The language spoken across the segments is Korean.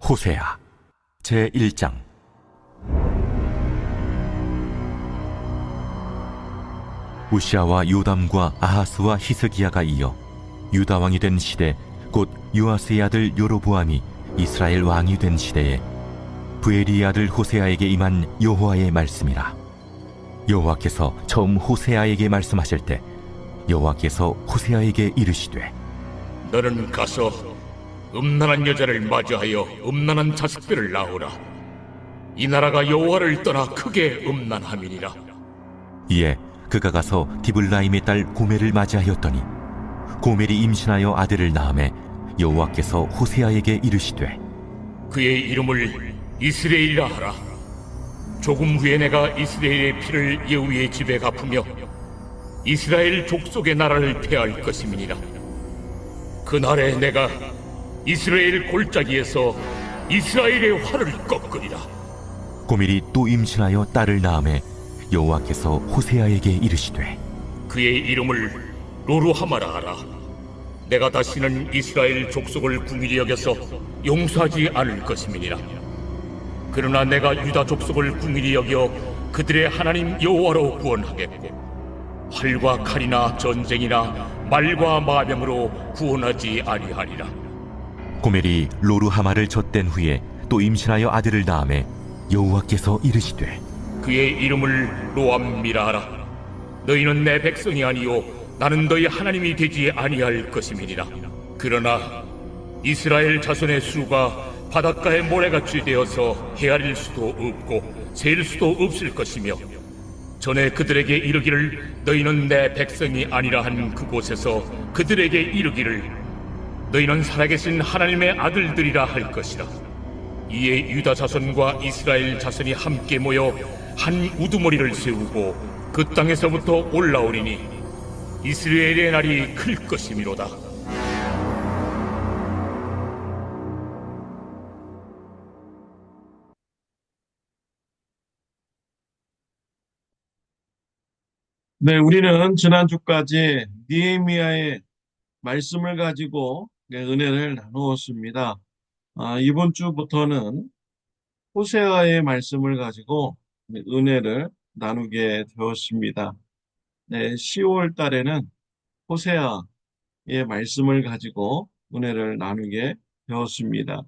호세아 제1장. 우시아와 요담과 아하스와 히스기야가 이어 유다 왕이 된 시대, 곧 요아스의 아들 여로보암이 이스라엘 왕이 된 시대에 브에리의 아들 호세아에게 임한 여호와의 말씀이라. 여호와께서 처음 호세아에게 말씀하실 때 여호와께서 호세아에게 이르시되, 너는 가서 음란한 여자를 맞이하여 음란한 자식들을 낳으라. 이 나라가 여호와를 떠나 크게 음란함이니라. 이에 그가 가서 디블라임의 딸 고멜을 맞이하였더니 고멜이 임신하여 아들을 낳음에 여호와께서 호세아에게 이르시되, 그의 이름을 이스라엘이라 하라. 조금 후에 내가 이스라엘의 피를 예후의 집에 갚으며 이스라엘 족속의 나라를 폐할 것임이니라. 그날에 내가 이스라엘 골짜기에서 이스라엘의 활을 꺾으리라. 고멜이 또 임신하여 딸을 낳음에 여호와께서 호세아에게 이르시되, 그의 이름을 로루하마라 하라. 내가 다시는 이스라엘 족속을 궁일히 여겨서 용서하지 않을 것임이니라. 그러나 내가 유다 족속을 궁일히 여겨 그들의 하나님 여호와로 구원하겠고 활과 칼이나 전쟁이나 말과 마병으로 구원하지 아니하리라. 고멜이 로루하마를 젖된 후에 또 임신하여 아들을 낳음에 여호와께서 이르시되, 그의 이름을 로암미라 하라. 너희는 내 백성이 아니요 나는 너희 하나님이 되지 아니할 것임이니라. 그러나 이스라엘 자손의 수가 바닷가의 모래같이 되어서 헤아릴 수도 없고 셀 수도 없을 것이며, 전에 그들에게 이르기를 너희는 내 백성이 아니라 한 그곳에서 그들에게 이르기를 너희는 살아계신 하나님의 아들들이라 할 것이라. 이에 유다 자손과 이스라엘 자손이 함께 모여 한 우두머리를 세우고 그 땅에서부터 올라오리니 이스라엘의 날이 클 것이미로다. 네, 우리는 지난주까지 느헤미야의 말씀을 가지고 은혜를 나누었습니다. 이번 주부터는 호세아의 말씀을 가지고 은혜를 나누게 되었습니다. 네, 10월 달에는 호세아의 말씀을 가지고 은혜를 나누게 되었습니다.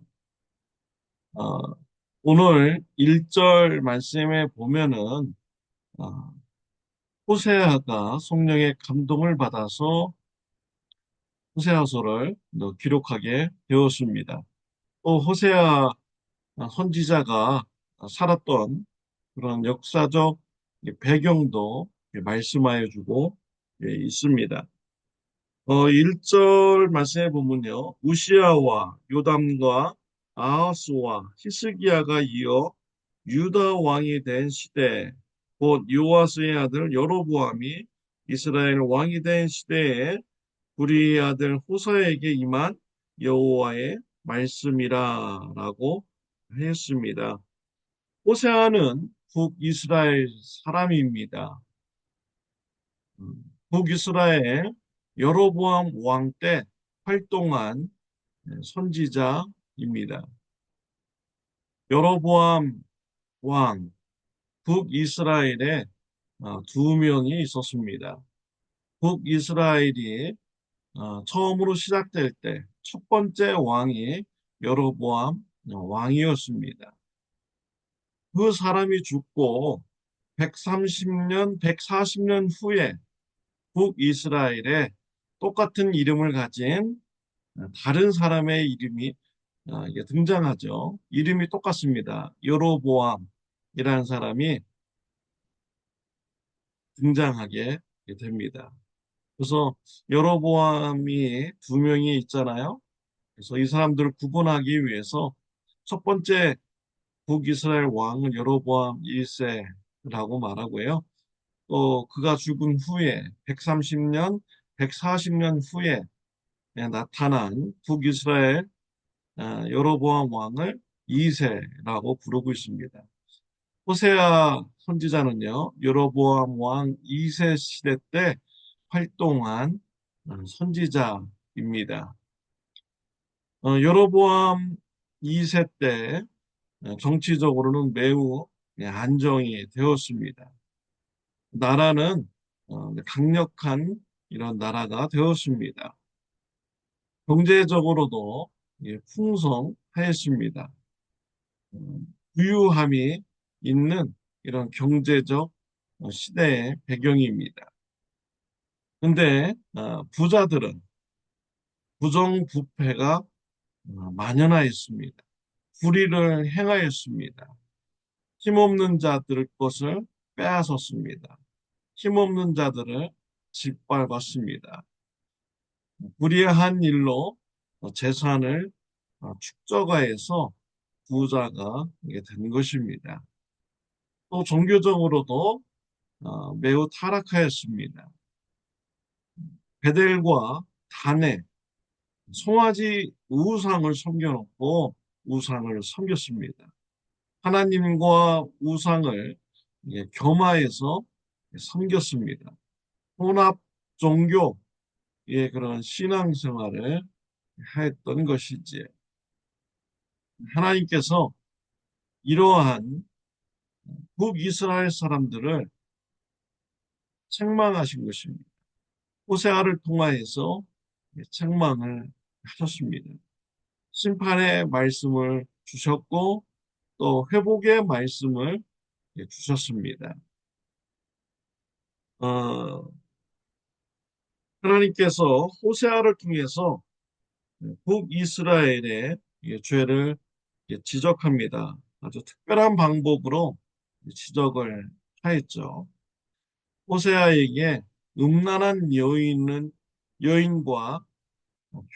오늘 1절 말씀에 보면은 호세아가 성령의 감동을 받아서 호세아서를 기록하게 되었습니다. 또 호세아 선지자가 살았던 그런 역사적 배경도 말씀하여 주고 있습니다. 1절 말씀해 보면요, 우시아와 요담과 아하스와 히스기야가 이어 유다 왕이 된 시대, 곧 요아스의 아들 여로보암이 이스라엘 왕이 된 시대에 우리 아들 호세아에게 임한 여호와의 말씀이라라고 했습니다. 호세아는 북이스라엘 사람입니다. 북이스라엘 여로보암 왕 때 활동한 선지자입니다. 여로보암 왕, 북이스라엘에 두 명이 있었습니다. 북이스라엘이 처음으로 시작될 때 첫 번째 왕이 여로보암 왕이었습니다. 그 사람이 죽고 130년, 140년 후에 북이스라엘에 똑같은 이름을 가진 다른 사람의 이름이 이게 등장하죠. 이름이 똑같습니다. 여로보암이라는 사람이 등장하게 됩니다. 그래서 여로보암이 두 명이 있잖아요. 그래서 이 사람들을 구분하기 위해서 첫 번째 북이스라엘 왕은 여로보암 1세라고 말하고요. 또 그가 죽은 후에 130년, 140년 후에 나타난 북이스라엘 여로보암 왕을 2세라고 부르고 있습니다. 호세아 선지자는요, 여로보암 왕 2세 시대 때 활동한 선지자입니다. 여로보암 2세 때 정치적으로는 매우 안정이 되었습니다. 나라는 강력한 이런 나라가 되었습니다. 경제적으로도 풍성하였습니다. 부유함이 있는 이런 경제적 시대의 배경입니다. 근데 부자들은 부정부패가 만연하였습니다. 불의를 행하였습니다. 힘없는 자들 것을 빼앗았습니다. 힘없는 자들을 짓밟았습니다. 불의한 일로 재산을 축적하여서 부자가 된 것입니다. 또 종교적으로도 매우 타락하였습니다. 베델과 단에 송아지 우상을 섬겨놓고 우상을 섬겼습니다. 하나님과 우상을 겸하여서 섬겼습니다. 혼합 종교의 그런 신앙생활을 했던 것이지. 하나님께서 이러한 북이스라엘 사람들을 책망하신 것입니다. 호세아를 통하여서 책망을 하셨습니다. 심판의 말씀을 주셨고 또 회복의 말씀을 주셨습니다. 어, 하나님께서 호세아를 통해서 북이스라엘의 죄를 지적합니다. 아주 특별한 방법으로 지적을 하였죠. 호세아에게 음란한 여인과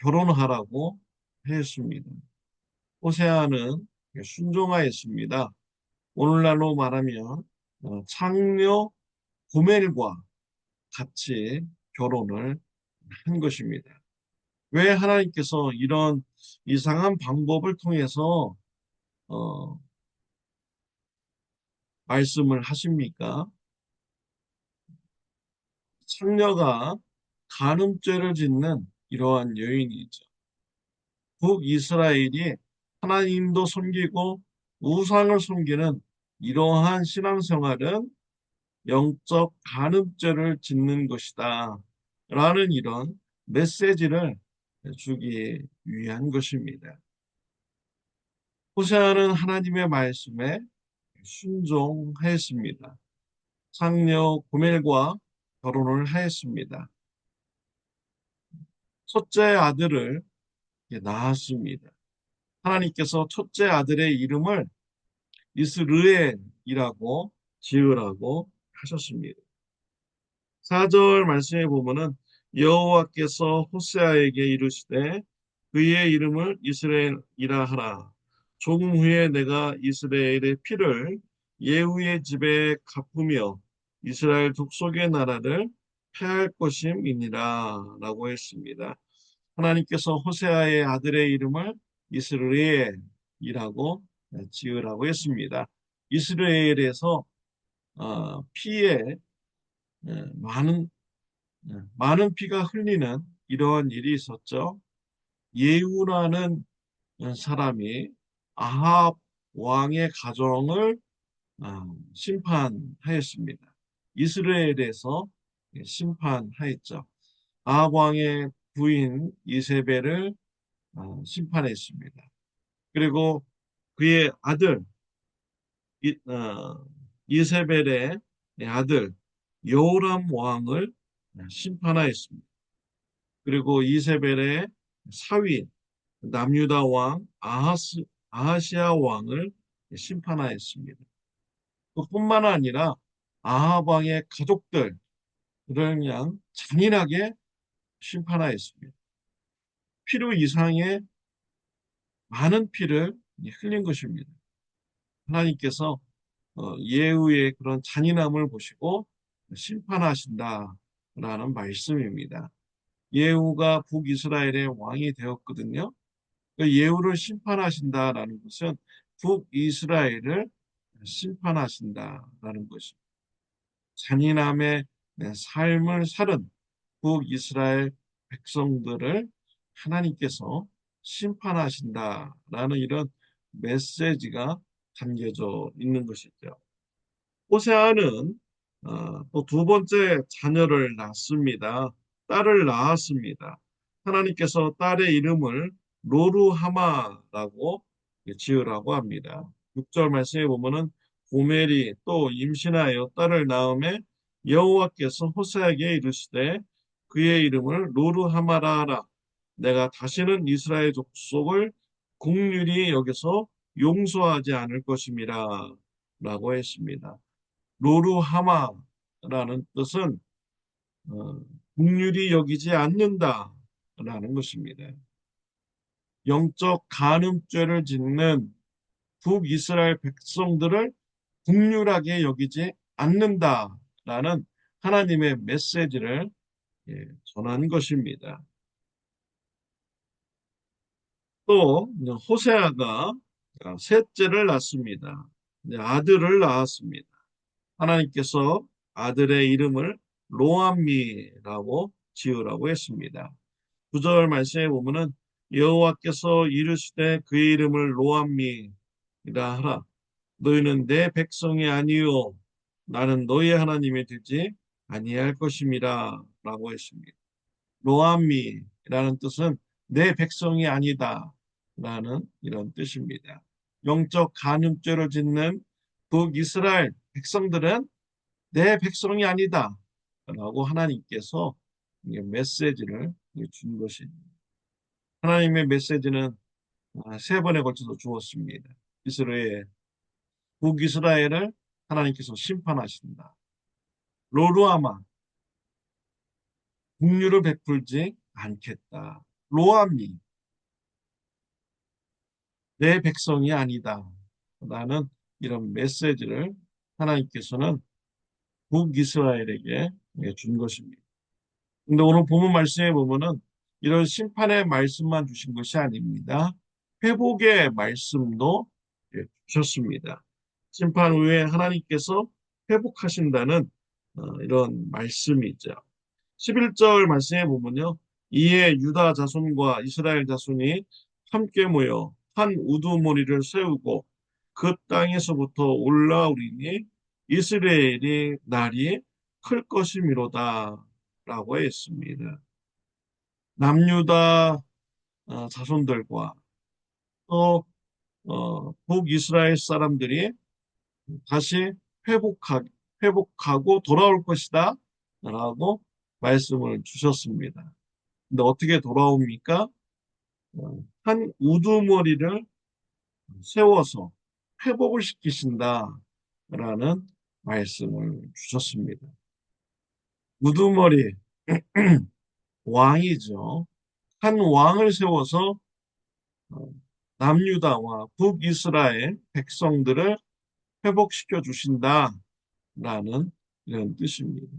결혼하라고 했습니다. 호세아는 순종하였습니다. 오늘날로 말하면 창녀 고멜과 같이 결혼을 한 것입니다. 왜 하나님께서 이런 이상한 방법을 통해서 어, 말씀을 하십니까? 창녀가 간음죄를 짓는 이러한 여인이죠. 북이스라엘이 하나님도 섬기고 우상을 섬기는 이러한 신앙생활은 영적 간음죄를 짓는 것이다. 라는 이런 메시지를 주기 위한 것입니다. 호세아는 하나님의 말씀에 순종하였습니다. 상녀 고멜과 결혼을 하였습니다. 첫째 아들을 낳았습니다. 하나님께서 첫째 아들의 이름을 이스르엘이라고 지으라고 하셨습니다. 4절 말씀에 보면은 여호와께서 호세아에게 이르시되 그의 이름을 이스라엘이라 하라. 조금 후에 내가 이스라엘의 피를 예후의 집에 갚으며 이스라엘 족속의 나라를 패할 것임이니라 라고 했습니다. 하나님께서 호세아의 아들의 이름을 이스라엘이라고 지으라고 했습니다. 이스라엘에서 피에 많은 많은 피가 흘리는 이러한 일이 있었죠. 예후라는 사람이 아합 왕의 가정을 심판하였습니다. 이스라엘에서 심판하였죠. 아합 왕의 부인 이세벨을 심판했습니다. 그리고 그의 아들 이세벨의 아들 여호람 왕을 심판하였습니다. 그리고 이세벨의 사위 남유다 왕 아하시아 왕을 심판하였습니다. 그뿐만 아니라 아합 왕의 가족들을 그냥 잔인하게 심판하였습니다. 필요 이상의 많은 피를 흘린 것입니다. 하나님께서 예후의 그런 잔인함을 보시고 심판하신다라는 말씀입니다. 예후가 북이스라엘의 왕이 되었거든요. 그 예후를 심판하신다라는 것은 북이스라엘을 심판하신다라는 것입니다. 잔인함의 삶을 살은 북이스라엘 백성들을 하나님께서 심판하신다라는 이런 메시지가 담겨져 있는 것이죠. 호세아는 또 두 번째 자녀를 낳습니다. 딸을 낳았습니다. 하나님께서 딸의 이름을 로루하마라고 지으라고 합니다. 6절 말씀에 보면은 고멜이 또 임신하여 딸을 낳음에 여호와께서 호세아에게 이르시되 그의 이름을 로루하마라 하라. 내가 다시는 이스라엘 족속을 국률이 여기서 용서하지 않을 것임이라 라고 했습니다. 로루하마라는 뜻은 어, 국률이 여기지 않는다라는 것입니다. 영적 간음죄를 짓는 북이스라엘 백성들을 국률하게 여기지 않는다라는 하나님의 메시지를 전한 것입니다. 또 호세아가 셋째를 낳습니다. 아들을 낳았습니다. 하나님께서 아들의 이름을 로암미라고 지으라고 했습니다. 9절 말씀에 보면은 여호와께서 이르시되 그의 이름을 로암미라 하라. 너희는 내 백성이 아니요 나는 너희의 하나님이 되지 아니할 것임이라 라고 했습니다. 로암미라는 뜻은 내 백성이 아니다 라는 이런 뜻입니다. 영적 간음죄를 짓는 북이스라엘 백성들은 내 백성이 아니다 라고 하나님께서 메시지를 준 것입니다. 하나님의 메시지는 세 번에 걸쳐서 주었습니다. 북이스라엘을 하나님께서 심판하신다. 로루아마, 국류를 베풀지 않겠다. 로아미, 내 백성이 아니다. 라는 이런 메시지를 하나님께서는 북이스라엘에게 준 것입니다. 근데 오늘 본문 말씀에 보면은 이런 심판의 말씀만 주신 것이 아닙니다. 회복의 말씀도 주셨습니다. 심판 후에 하나님께서 회복하신다는 이런 말씀이죠. 11절 말씀에 보면요. 이에 유다 자손과 이스라엘 자손이 함께 모여 한 우두머리를 세우고 그 땅에서부터 올라오리니 이스라엘이 날이 클 것이미로다 라고 했습니다. 남유다 자손들과 또 북이스라엘 사람들이 다시 회복하고 돌아올 것이다 라고 말씀을 주셨습니다. 근데 어떻게 돌아옵니까? 한 우두머리를 세워서 회복을 시키신다 라는 말씀을 주셨습니다. 우두머리 왕이죠. 한 왕을 세워서 남유다와 북이스라엘 백성들을 회복시켜 주신다라는 이런 뜻입니다.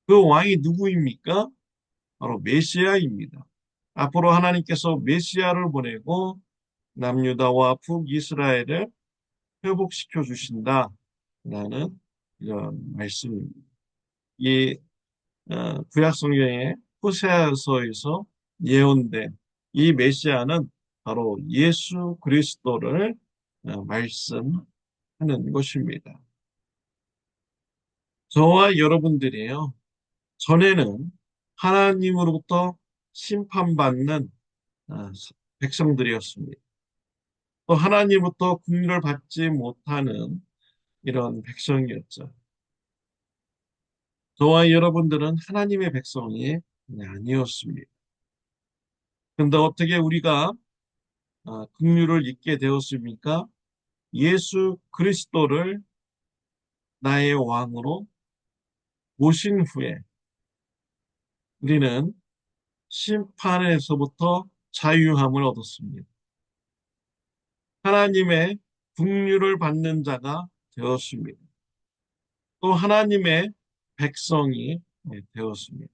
그 왕이 누구입니까? 바로 메시아입니다. 앞으로 하나님께서 메시아를 보내고 남유다와 북이스라엘을 회복시켜 주신다라는 이런 말씀입니다. 이 구약 성경의 호세아서에서 예언된 이 메시아는 바로 예수 그리스도를 말씀하는 것입니다. 저와 여러분들이요. 전에는 하나님으로부터 심판받는 백성들이었습니다. 또 하나님부터 국리를 받지 못하는 이런 백성이었죠. 저와 여러분들은 하나님의 백성이 아니었습니다. 그런데 어떻게 우리가 긍휼을 잊게 되었습니까? 예수 그리스도를 나의 왕으로 모신 후에 우리는 심판에서부터 자유함을 얻었습니다. 하나님의 긍휼을 받는 자가 되었습니다. 또 하나님의 백성이 되었습니다.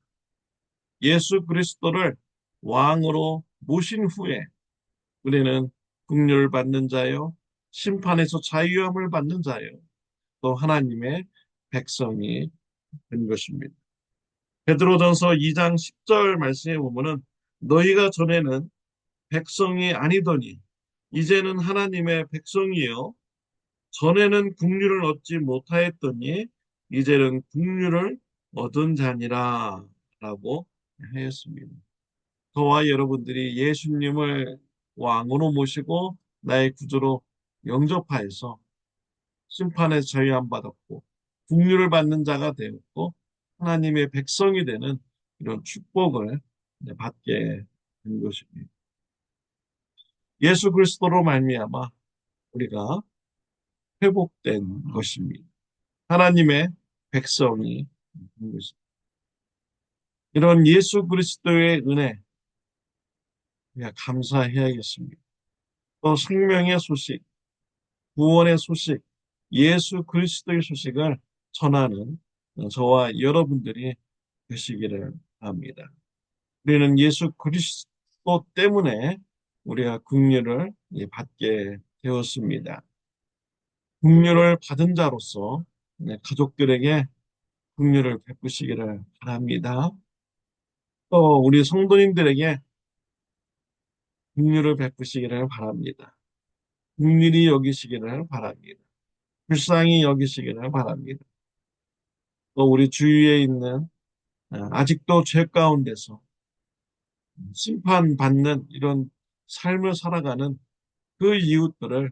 예수 그리스도를 왕으로 모신 후에 우리는 긍휼을 받는 자요, 심판에서 자유함을 받는 자요, 또 하나님의 백성이 된 것입니다. 베드로전서 2장 10절 말씀에 보면은 너희가 전에는 백성이 아니더니 이제는 하나님의 백성이요 전에는 국류를 얻지 못하였더니 이제는 국류를 얻은 자니라 라고 하였습니다. 저와 여러분들이 예수님을 왕으로 모시고 나의 구주로 영접하여서 심판에 저희함받았고 국류를 받는 자가 되었고 하나님의 백성이 되는 이런 축복을 받게 된 것입니다. 예수 그리스도로 말미암아 우리가 회복된 것입니다. 하나님의 백성이 된 것입니다. 이런 예수 그리스도의 은혜 우리가 감사해야겠습니다. 또 생명의 소식, 구원의 소식, 예수 그리스도의 소식을 전하는 저와 여러분들이 되시기를 바랍니다. 우리는 예수 그리스도 때문에 우리가 긍휼을 받게 되었습니다. 긍휼을 받은 자로서 가족들에게 긍휼을 베푸시기를 바랍니다. 또 우리 성도님들에게 긍휼을 베푸시기를 바랍니다. 긍휼히 여기시기를 바랍니다. 불쌍히 여기시기를 바랍니다. 또 우리 주위에 있는 아직도 죄 가운데서 심판받는 이런 삶을 살아가는 그 이웃들을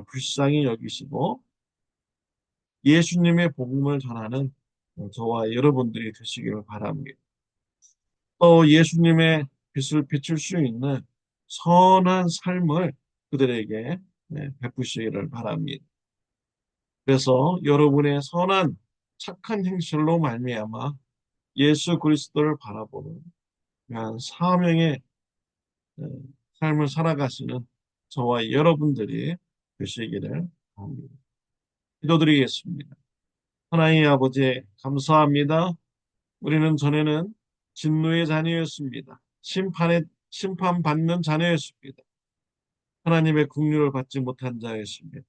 불쌍히 여기시고 예수님의 복음을 전하는 저와 여러분들이 되시기를 바랍니다. 또 예수님의 빛을 비출 수 있는 선한 삶을 그들에게 베푸시기를 바랍니다. 그래서 여러분의 선한 착한 행실로 말미암아 예수 그리스도를 바라보는 그러한 사명의 삶을 살아가시는 저와 여러분들이 되시기를 바랍니다. 기도드리겠습니다. 하나님 아버지 감사합니다. 우리는 전에는 진노의 자녀였습니다. 심판받는 자녀였습니다. 하나님의 긍휼을 받지 못한 자였습니다.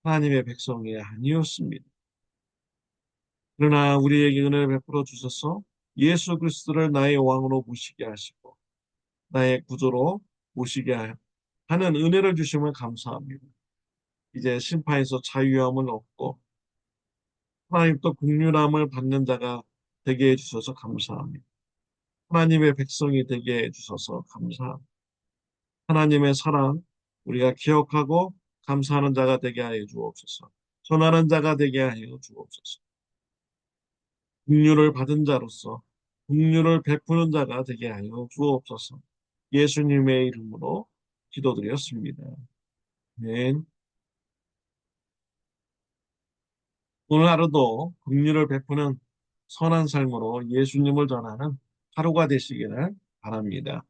하나님의 백성이 아니었습니다. 그러나 우리에게 은혜를 베풀어 주셔서 예수 그리스도를 나의 왕으로 모시게 하시고 나의 구조로 모시게 하는 은혜를 주심을 감사합니다. 이제 심판에서 자유함을 얻고 하나님 또 긍휼함을 받는 자가 되게 해주셔서 감사합니다. 하나님의 백성이 되게 해주셔서 감사합니다. 하나님의 사랑 우리가 기억하고 감사하는 자가 되게 하여 주옵소서. 전하는 자가 되게 하여 주옵소서. 긍휼을 받은 자로서 긍휼을 베푸는 자가 되게 하여 주옵소서. 예수님의 이름으로 기도드렸습니다. 아멘. 오늘 하루도 긍휼을 베푸는 선한 삶으로 예수님을 전하는 하루가 되시기를 바랍니다.